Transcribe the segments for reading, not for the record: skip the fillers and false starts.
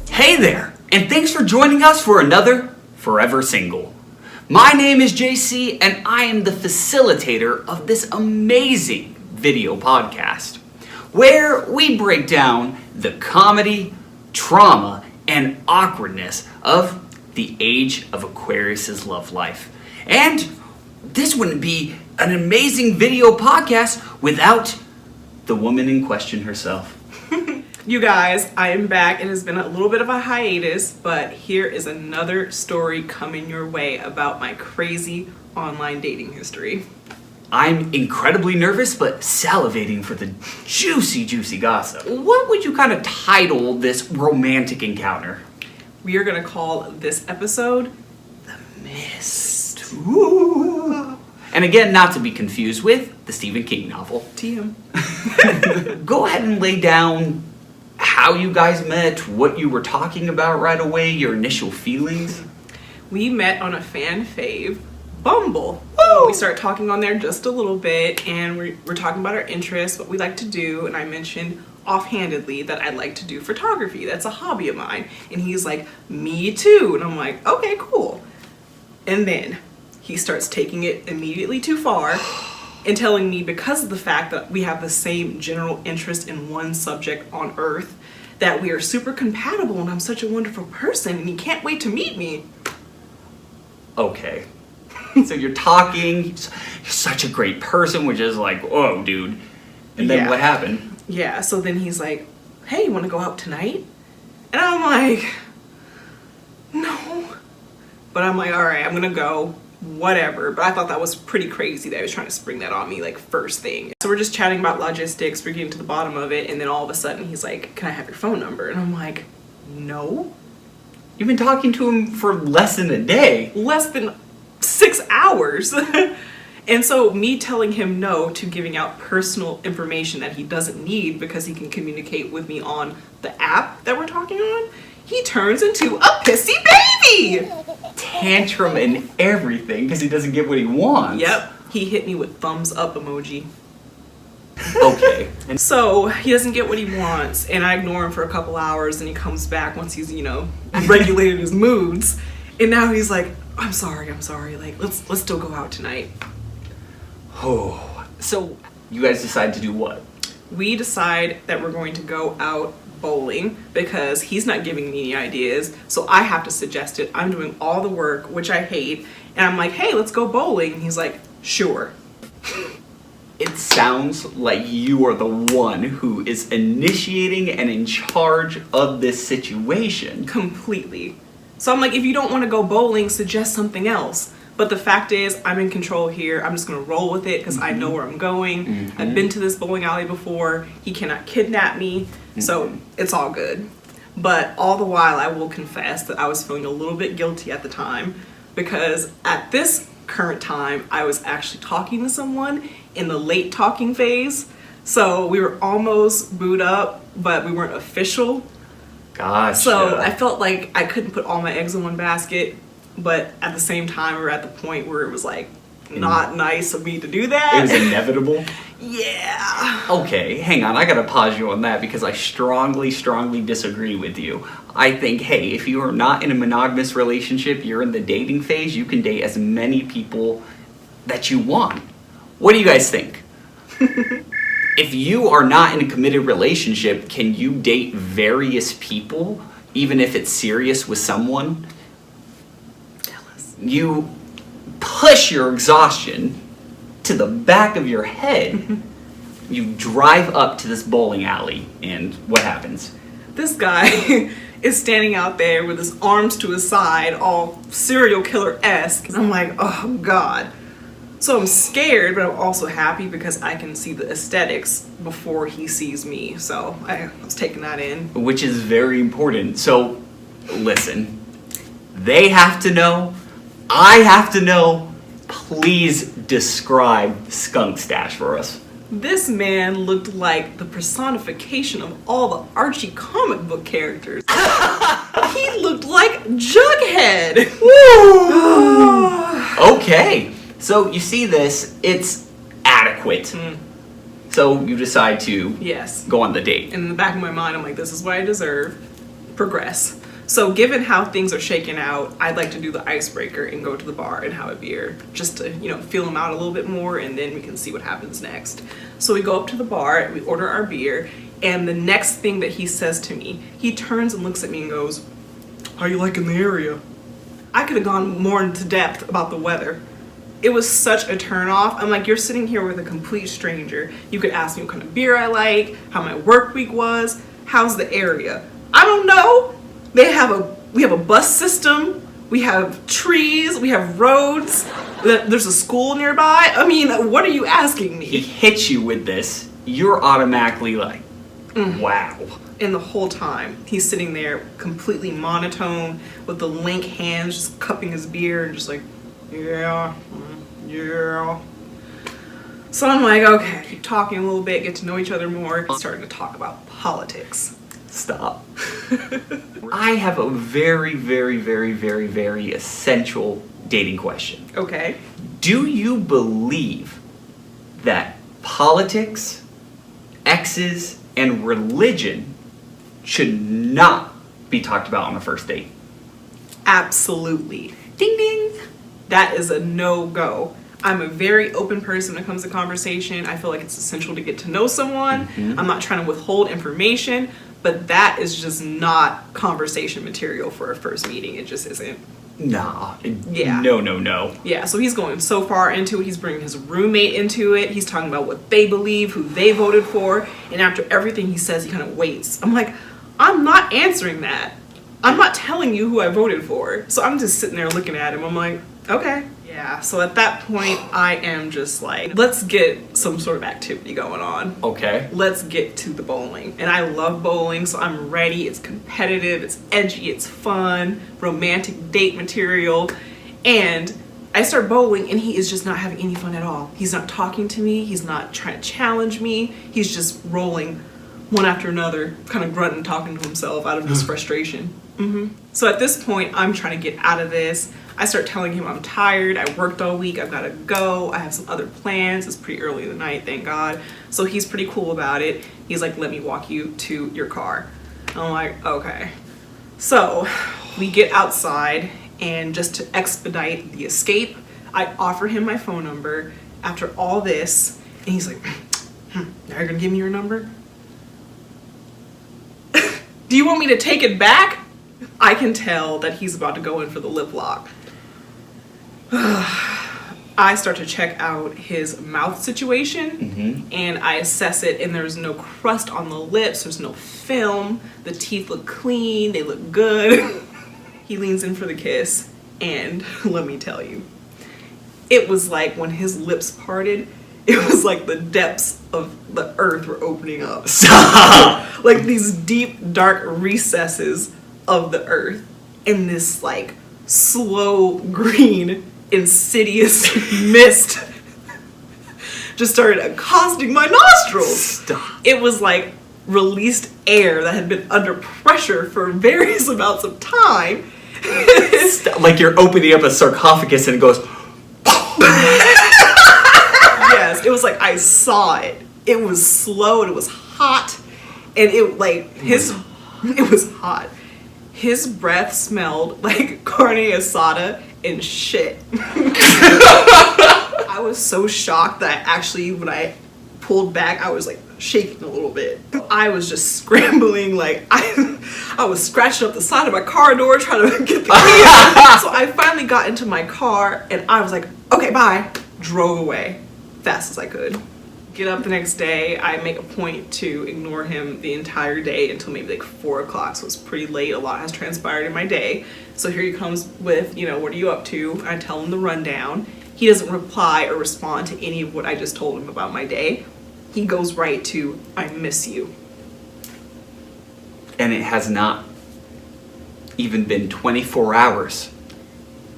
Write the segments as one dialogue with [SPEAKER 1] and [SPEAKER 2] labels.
[SPEAKER 1] Hey there, and thanks for joining us for another Forever Single. My name is JC, and I am the facilitator of this amazing video podcast, where we break down the comedy, trauma, and awkwardness of the age of Aquarius's love life. And this wouldn't be an amazing video podcast without the woman in question herself.
[SPEAKER 2] You guys, I am back. It has been a little bit of a hiatus, but here is another story coming your way about my crazy online dating history.
[SPEAKER 1] I'm incredibly nervous, but salivating for the juicy gossip. What would you kind of title this romantic encounter?
[SPEAKER 2] We are going to call this episode
[SPEAKER 1] The Mist. Ooh. And again, not to be confused with the Stephen King novel.
[SPEAKER 2] TM.
[SPEAKER 1] Go ahead and lay down how you guys met, what you were talking about right away, your initial feelings.
[SPEAKER 2] We met on a fan fave, Bumble.
[SPEAKER 1] Woo!
[SPEAKER 2] We started talking on there just a little bit, and we're talking about our interests, what we like to do, and I mentioned offhandedly that I like to do photography. That's a hobby of mine. And he's like, me too. And I'm like, okay, cool. And then he starts taking it immediately too far and telling me, because of the fact that we have the same general interest in one subject on Earth, that we are super compatible and I'm such a wonderful person and he can't wait to meet me.
[SPEAKER 1] Okay. So you're talking, you're such a great person, which is like, oh, dude. And then what happened?
[SPEAKER 2] Yeah, so then he's like, hey, you want to go out tonight? And I'm like, no. But I'm like, all right, I'm going to go. Whatever. But I thought that was pretty crazy that he was trying to spring that on me like first thing. So we're just chatting about logistics, we're getting to the bottom of it, and then all of a sudden he's like, can I have your phone number? And I'm like, no.
[SPEAKER 1] You've been talking to him for less than a day.
[SPEAKER 2] Less than 6 hours. And so me telling him no to giving out personal information that he doesn't need because he can communicate with me on the app that we're talking on, he turns into a pissy baby!
[SPEAKER 1] Tantrum and everything because he doesn't get what he wants.
[SPEAKER 2] Yep. He hit me with thumbs up emoji.
[SPEAKER 1] Okay.
[SPEAKER 2] And so he doesn't get what he wants, and I ignore him for a couple hours, and he comes back once he's, regulated his moods. And now he's like, I'm sorry. Like, let's still go out tonight.
[SPEAKER 1] Oh. So you guys decide to do what?
[SPEAKER 2] We decide that we're going to go out bowling because he's not giving me any ideas, so I have to suggest it. I'm doing all the work, which I hate, and I'm like, hey, let's go bowling. And he's like, sure.
[SPEAKER 1] It sounds like you are the one who is initiating and in charge of this situation.
[SPEAKER 2] Completely. So I'm like, if you don't want to go bowling, suggest something else. But the fact is, I'm in control here. I'm just going to roll with it because I know where I'm going. I've been to this bowling alley before. He cannot kidnap me. So it's all good. But all the while, I will confess that I was feeling a little bit guilty at the time because at this current time, I was actually talking to someone in the late talking phase. So we were almost booed up, but we weren't official.
[SPEAKER 1] Gotcha.
[SPEAKER 2] So I felt like I couldn't put all my eggs in one basket. But at the same time, we're at the point where it was like not nice of me to do that.
[SPEAKER 1] It was inevitable?
[SPEAKER 2] Yeah.
[SPEAKER 1] Okay, hang on. I gotta pause you on that because I strongly disagree with you. I think, hey, if you are not in a monogamous relationship, you're in the dating phase, you can date as many people that you want. What do you guys think? If you are not in a committed relationship, can you date various people, even if it's serious with someone? You push your exhaustion to the back of your head. You drive up to this bowling alley, and what happens?
[SPEAKER 2] This guy is standing out there with his arms to his side, all serial killer-esque. I'm like, oh God. So I'm scared, but I'm also happy because I can see the aesthetics before he sees me. So I was taking that in.
[SPEAKER 1] Which is very important. So, listen. They have to know. I have to know. Please describe Skunk Stash for us.
[SPEAKER 2] This man looked like the personification of all the Archie comic book characters. He looked like Jughead. Okay,
[SPEAKER 1] so you see this, it's adequate. So So you decide to
[SPEAKER 2] Yes.
[SPEAKER 1] go on the date.
[SPEAKER 2] And in the back of my mind, I'm like, this is what I deserve. Progress. So given how things are shaking out, I'd like to do the icebreaker and go to the bar and have a beer just to, feel him out a little bit more, and then we can see what happens next. So we go up to the bar and we order our beer, and the next thing that he says to me, he turns and looks at me and goes, "How you liking the area?" I could have gone more into depth about the weather. It was such a turn off. I'm like, you're sitting here with a complete stranger. You could ask me what kind of beer I like, how my work week was, how's the area. I don't know. We have a bus system, we have trees, we have roads, there's a school nearby. I mean, what are you asking
[SPEAKER 1] He
[SPEAKER 2] me?
[SPEAKER 1] hits you with this, you're automatically like, wow.
[SPEAKER 2] And the whole time, he's sitting there completely monotone with the lank hands just cupping his beer and just like, yeah. So I'm like, okay, keep talking a little bit, get to know each other more. Starting to talk about politics.
[SPEAKER 1] Stop. I have a very, very, very, very, very essential dating question.
[SPEAKER 2] Okay.
[SPEAKER 1] Do you believe that politics, exes, and religion should not be talked about on a first date?
[SPEAKER 2] Absolutely. Ding ding. That is a no-go. I'm a very open person when it comes to conversation. I feel like it's essential to get to know someone. I'm not trying to withhold information, but that is just not conversation material for a first meeting. It just isn't.
[SPEAKER 1] Nah.
[SPEAKER 2] Yeah.
[SPEAKER 1] No.
[SPEAKER 2] Yeah, so he's going so far into it. He's bringing his roommate into it. He's talking about what they believe, who they voted for. And after everything he says, he kind of waits. I'm like, I'm not answering that. I'm not telling you who I voted for. So I'm just sitting there looking at him. I'm like, okay. Yeah, so at that point, I am just like, let's get some sort of activity going on.
[SPEAKER 1] Okay.
[SPEAKER 2] Let's get to the bowling. And I love bowling, so I'm ready. It's competitive, it's edgy, it's fun, romantic date material. And I start bowling, and he is just not having any fun at all. He's not talking to me, he's not trying to challenge me, he's just rolling one after another, kind of grunting, talking to himself out of his frustration. So at this point, I'm trying to get out of this. I start telling him I'm tired, I worked all week, I've gotta go, I have some other plans. It's pretty early in the night, thank God. So he's pretty cool about it. He's like, let me walk you to your car. I'm like, okay. So we get outside, and just to expedite the escape, I offer him my phone number after all this, and he's like, now you're gonna give me your number? Do you want me to take it back? I can tell that he's about to go in for the lip lock. I start to check out his mouth situation, and I assess it, and there's no crust on the lips, there's no film, the teeth look clean, they look good. He leans in for the kiss, and let me tell you, it was like when his lips parted, it was like the depths of the earth were opening up.
[SPEAKER 1] Stop!
[SPEAKER 2] Like these deep, dark recesses of the earth, and this like slow green, insidious mist just started accosting my nostrils.
[SPEAKER 1] Stop.
[SPEAKER 2] It was like released air that had been under pressure for various amounts of time.
[SPEAKER 1] Stop. Like you're opening up a sarcophagus and it goes.
[SPEAKER 2] Yes, it was like I saw it. It was slow and it was hot, and it was hot. His breath smelled like carne asada and shit. I was so shocked that actually when I pulled back, I was like shaking a little bit. I was just scrambling, like I was scratching up the side of my car door trying to get the key. So I finally got into my car and I was like, okay, bye. Drove away fast as I could. Get up the next day, I make a point to ignore him the entire day until maybe like 4 o'clock, so it's pretty late. A lot has transpired in my day. So here he comes with, what are you up to? I tell him the rundown. He doesn't reply or respond to any of what I just told him about my day. He goes right to, I miss you.
[SPEAKER 1] And it has not even been 24 hours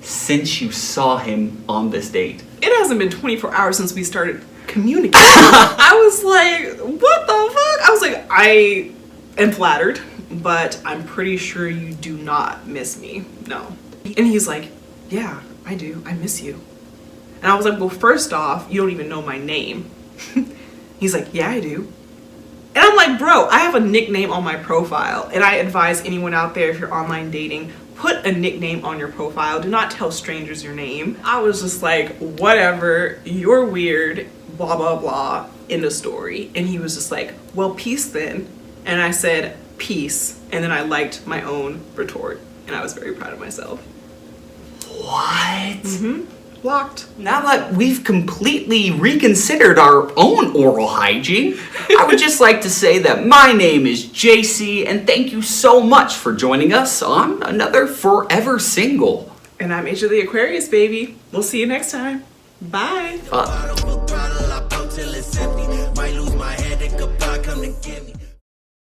[SPEAKER 1] since you saw him on this date.
[SPEAKER 2] It hasn't been 24 hours since we started communicating. I was like, what the fuck? I was like, I am flattered, but I'm pretty sure you do not miss me. No. And he's like, yeah, I do. I miss you. And I was like, well, first off, you don't even know my name. He's like, yeah, I do. And I'm like, bro, I have a nickname on my profile. And I advise anyone out there, if you're online dating, put a nickname on your profile. Do not tell strangers your name. I was just like, whatever, you're weird, blah, blah, blah, end of story. And he was just like, well, peace then. And I said, peace. And then I liked my own retort. And I was very proud of myself.
[SPEAKER 1] What?
[SPEAKER 2] Mm-hmm. Blocked.
[SPEAKER 1] Now that we've completely reconsidered our own oral hygiene, I would just like to say that my name is JC, and thank you so much for joining us on another Forever Single.
[SPEAKER 2] And I'm Asia the Aquarius, baby. We'll see you next time. Bye.